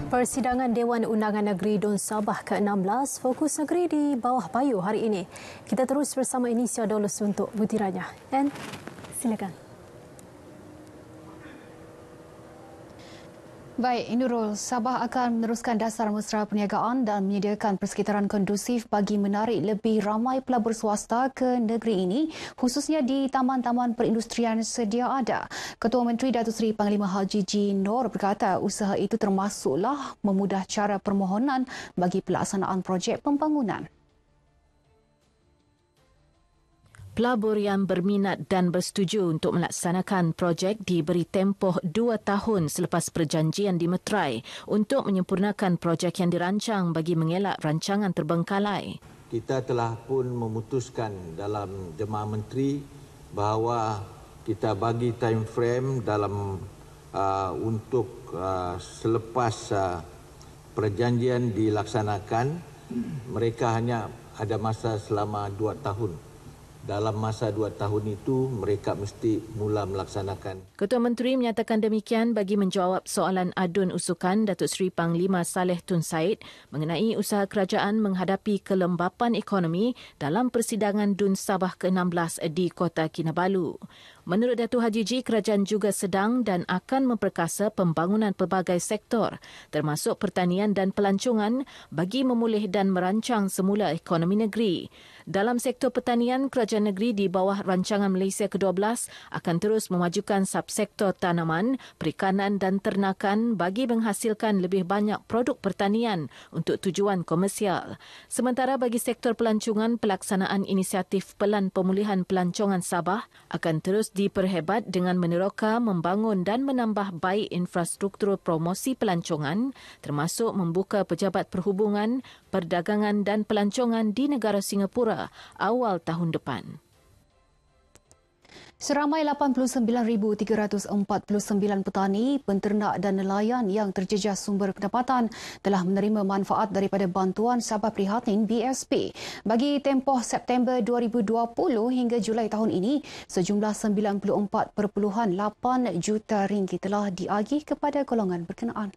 Persidangan Dewan Undangan Negeri Dun Sabah ke-16 fokus negeri di bawah payu hari ini. Kita terus bersama Inisia Dolus untuk butirannya. Dan silakan. Baik, Nurul, Sabah akan meneruskan dasar mesra perniagaan dan menyediakan persekitaran kondusif bagi menarik lebih ramai pelabur swasta ke negeri ini, khususnya di taman-taman perindustrian sedia ada. Ketua Menteri Datuk Seri Panglima Haji G. Noor berkata usaha itu termasuklah memudah cara permohonan bagi pelaksanaan projek pembangunan. Pelabur yang berminat dan bersetuju untuk melaksanakan projek diberi tempoh 2 tahun selepas perjanjian dimeterai untuk menyempurnakan projek yang dirancang bagi mengelak rancangan terbengkalai. Kita telah pun memutuskan dalam Jemaah Menteri bahawa kita bagi time frame dalam untuk selepas perjanjian dilaksanakan, mereka hanya ada masa selama 2 tahun. Dalam masa 2 tahun itu, mereka mesti mula melaksanakan. Ketua Menteri menyatakan demikian bagi menjawab soalan adun usukan Datuk Seri Panglima Saleh Tun Said mengenai usaha kerajaan menghadapi kelembapan ekonomi dalam persidangan Dun Sabah ke-16 di Kota Kinabalu. Menurut Datuk Haji G, kerajaan juga sedang dan akan memperkasa pembangunan pelbagai sektor, termasuk pertanian dan pelancongan bagi memulih dan merancang semula ekonomi negeri. Dalam sektor pertanian, kerajaan negeri di bawah rancangan Malaysia ke-12 akan terus memajukan subsektor tanaman, perikanan dan ternakan bagi menghasilkan lebih banyak produk pertanian untuk tujuan komersial. Sementara bagi sektor pelancongan, pelaksanaan inisiatif Pelan Pemulihan Pelancongan Sabah akan terus diperhebat dengan meneroka, membangun dan menambah baik infrastruktur promosi pelancongan, termasuk membuka pejabat perhubungan, perdagangan dan pelancongan di negara Singapura awal tahun depan. Seramai 89,349 petani, penternak dan nelayan yang terjejas sumber pendapatan telah menerima manfaat daripada bantuan Sabah Prihatin BSP. Bagi tempoh September 2020 hingga Julai tahun ini, sejumlah 94.8 juta ringgit telah diagih kepada golongan berkenaan.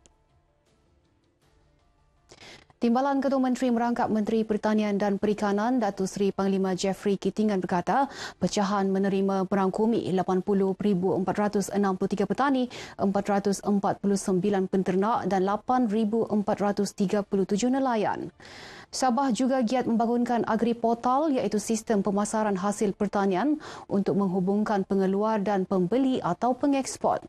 Timbalan Ketua Menteri merangkap Menteri Pertanian dan Perikanan Datuk Seri Panglima Jeffrey Kitingan berkata pecahan menerima merangkumi 80,463 petani, 449 penternak dan 8,437 nelayan. Sabah juga giat membangunkan agriportal iaitu sistem pemasaran hasil pertanian untuk menghubungkan pengeluar dan pembeli atau pengeksport.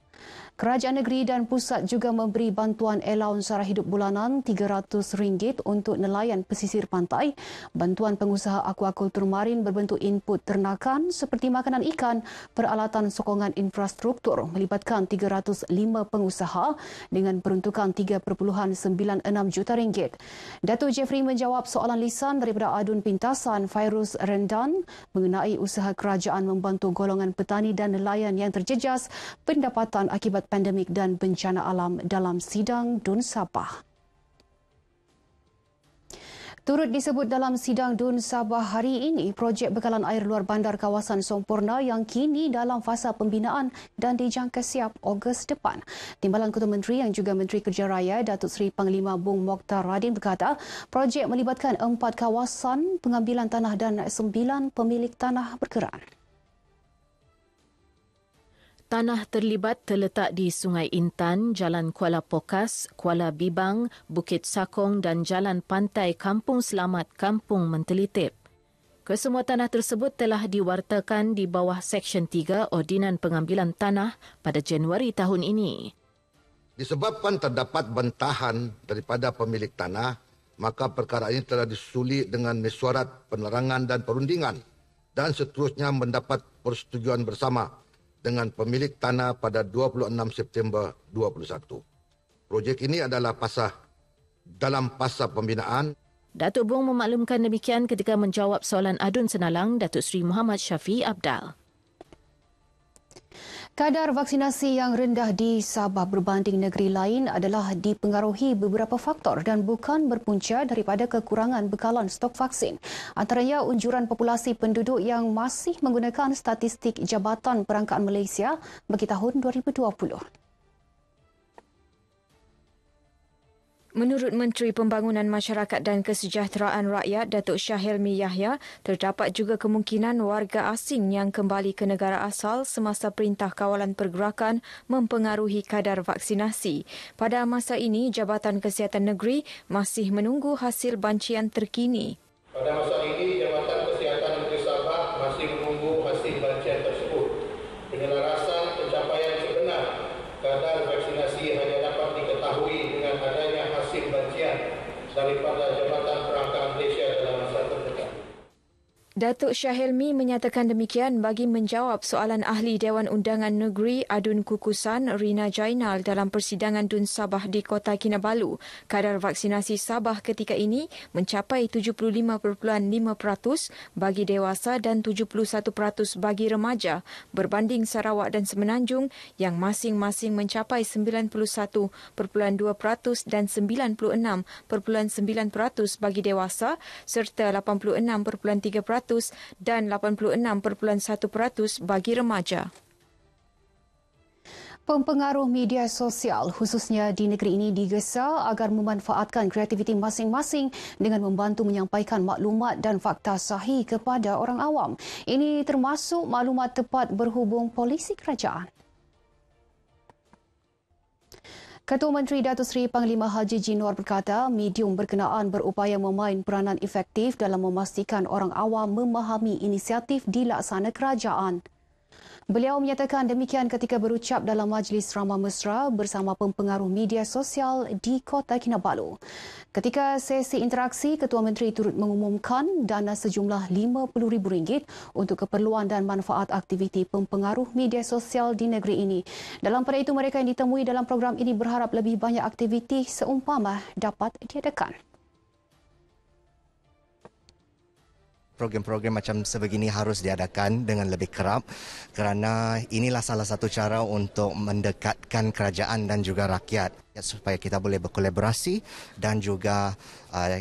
Kerajaan negeri dan pusat juga memberi bantuan allowance sara hidup bulanan RM300 untuk nelayan pesisir pantai, bantuan pengusaha akuakultur marin berbentuk input ternakan seperti makanan ikan, peralatan sokongan infrastruktur melibatkan 305 pengusaha dengan peruntukan RM3.96 juta. Datuk Jeffrey menjawab soalan lisan daripada adun pintasan Fairuz Rendan mengenai usaha kerajaan membantu golongan petani dan nelayan yang terjejas pendapatan akibat pandemik dan bencana alam dalam sidang Dun Sabah. Turut disebut dalam sidang Dun Sabah hari ini, projek bekalan air luar bandar kawasan Somporna yang kini dalam fasa pembinaan dan dijangka siap Ogos depan. Timbalan Ketua Menteri yang juga Menteri Kerja Raya Datuk Seri Panglima Bung Mokhtar Radin berkata, projek melibatkan 4 kawasan pengambilan tanah dan 9 pemilik tanah bergerak. Tanah terlibat terletak di Sungai Intan, Jalan Kuala Pokas, Kuala Bibang, Bukit Sakong dan Jalan Pantai Kampung Selamat, Kampung Mentelitip. Kesemua tanah tersebut telah diwartakan di bawah Seksyen 3 Ordinan Pengambilan Tanah pada Januari tahun ini. Disebabkan terdapat bantahan daripada pemilik tanah, maka perkara ini telah disulit dengan mesyuarat penerangan dan perundingan dan seterusnya mendapat persetujuan bersama dengan pemilik tanah pada 26 September 2021. Projek ini adalah dalam fasa pembinaan. Datuk Bung memaklumkan demikian ketika menjawab soalan adun senalang Datuk Seri Muhammad Syafiee Abdal. Kadar vaksinasi yang rendah di Sabah berbanding negeri lain adalah dipengaruhi beberapa faktor dan bukan berpunca daripada kekurangan bekalan stok vaksin. Antaranya unjuran populasi penduduk yang masih menggunakan statistik Jabatan Perangkaan Malaysia bagi tahun 2020. Menurut Menteri Pembangunan Masyarakat dan Kesejahteraan Rakyat Datuk Shah Helmi Yahya, terdapat juga kemungkinan warga asing yang kembali ke negara asal semasa Perintah Kawalan Pergerakan mempengaruhi kadar vaksinasi. Pada masa ini, Jabatan Kesihatan Negeri masih menunggu hasil bancian terkini. Pada masa ini, Jabatan Kesihatan Negeri Sabah masih menunggu hasil bancian tersebut. Penyelarasan pencapaian sebenar kadar vaksinasi hanya dapat diketahui dengan adanya hasil bancian daripada Jabatan Perangkat Malaysia dalam masa terdekat. Datuk Shah Helmi menyatakan demikian bagi menjawab soalan Ahli Dewan Undangan Negeri Adun Kukusan Rina Jainal dalam persidangan Dun Sabah di Kota Kinabalu. Kadar vaksinasi Sabah ketika ini mencapai 75.5% bagi dewasa dan 71% bagi remaja berbanding Sarawak dan Semenanjung yang masing-masing mencapai 91.2% dan 96.9% bagi dewasa serta 86.3% dan 86.1% bagi remaja. Pempengaruh media sosial khususnya di negeri ini digesa agar memanfaatkan kreativiti masing-masing dengan membantu menyampaikan maklumat dan fakta sahih kepada orang awam. Ini termasuk maklumat tepat berhubung polisi kerajaan. Ketua Menteri Datuk Seri Panglima Haji Jinwar berkata, medium berkenaan berupaya memain peranan efektif dalam memastikan orang awam memahami inisiatif di laksana kerajaan. Beliau menyatakan demikian ketika berucap dalam majlis ramah mesra bersama pempengaruh media sosial di Kota Kinabalu. Ketika sesi interaksi, Ketua Menteri turut mengumumkan dana sejumlah RM50,000 untuk keperluan dan manfaat aktiviti pempengaruh media sosial di negeri ini. Dalam pada itu, mereka yang ditemui dalam program ini berharap lebih banyak aktiviti seumpama dapat diadakan. Program-program macam sebegini harus diadakan dengan lebih kerap kerana inilah salah satu cara untuk mendekatkan kerajaan dan juga rakyat supaya kita boleh berkolaborasi dan juga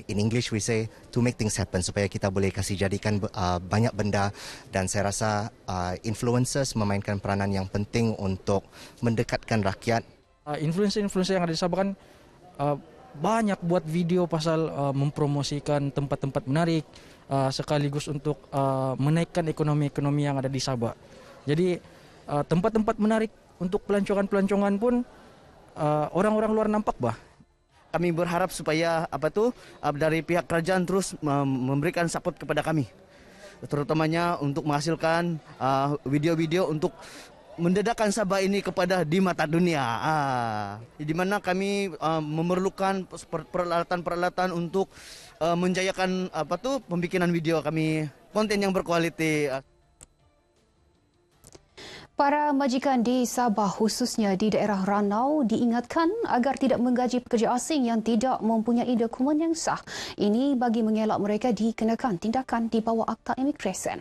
in English we say to make things happen supaya kita boleh kasih jadikan banyak benda dan saya rasa influencers memainkan peranan yang penting untuk mendekatkan rakyat. Influencer-influencer yang ada di Sabah kan banyak buat video pasal mempromosikan tempat-tempat menarik sekaligus untuk menaikkan ekonomi yang ada di Sabah. Jadi tempat-tempat menarik untuk pelancongan-pelancongan pun orang-orang luar nampak bah. Kami berharap supaya dari pihak kerajaan terus memberikan support kepada kami. Terutamanya untuk menghasilkan video-video untuk mendedahkan Sabah ini kepada di mata dunia. Di mana kami memerlukan peralatan-peralatan untuk menjayakan pembikinan video kami, konten yang berkualiti. Para majikan di Sabah khususnya di daerah Ranau diingatkan agar tidak menggaji pekerja asing yang tidak mempunyai dokumen yang sah. Ini bagi mengelak mereka dikenakan tindakan di bawah Akta Imigresen.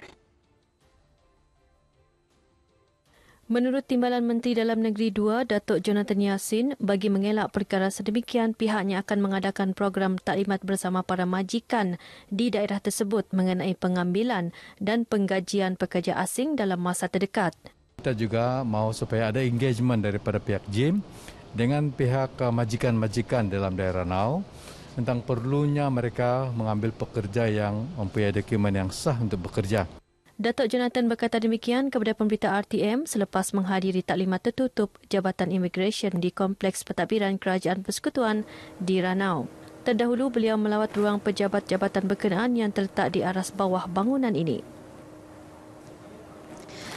Menurut Timbalan Menteri Dalam Negeri 2, Datuk Jonathan Yassin, bagi mengelak perkara sedemikian, pihaknya akan mengadakan program taklimat bersama para majikan di daerah tersebut mengenai pengambilan dan penggajian pekerja asing dalam masa terdekat. Kita juga mahu supaya ada engagement daripada pihak JIM dengan pihak majikan-majikan dalam daerah Ranau tentang perlunya mereka mengambil pekerja yang mempunyai dokumen yang sah untuk bekerja. Datuk Jonathan berkata demikian kepada pemberita RTM selepas menghadiri taklimat tertutup Jabatan Imigresen di Kompleks Pentadbiran Kerajaan Persekutuan di Ranau. Terdahulu beliau melawat ruang pejabat jabatan berkenaan yang terletak di aras bawah bangunan ini.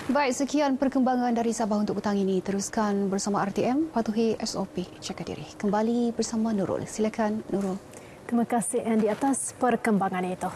Baik, sekian perkembangan dari Sabah untuk petang ini. Teruskan bersama RTM, patuhi SOP, jaga diri. Kembali bersama Nurul. Silakan Nurul. Terima kasih Andy atas perkembangan itu.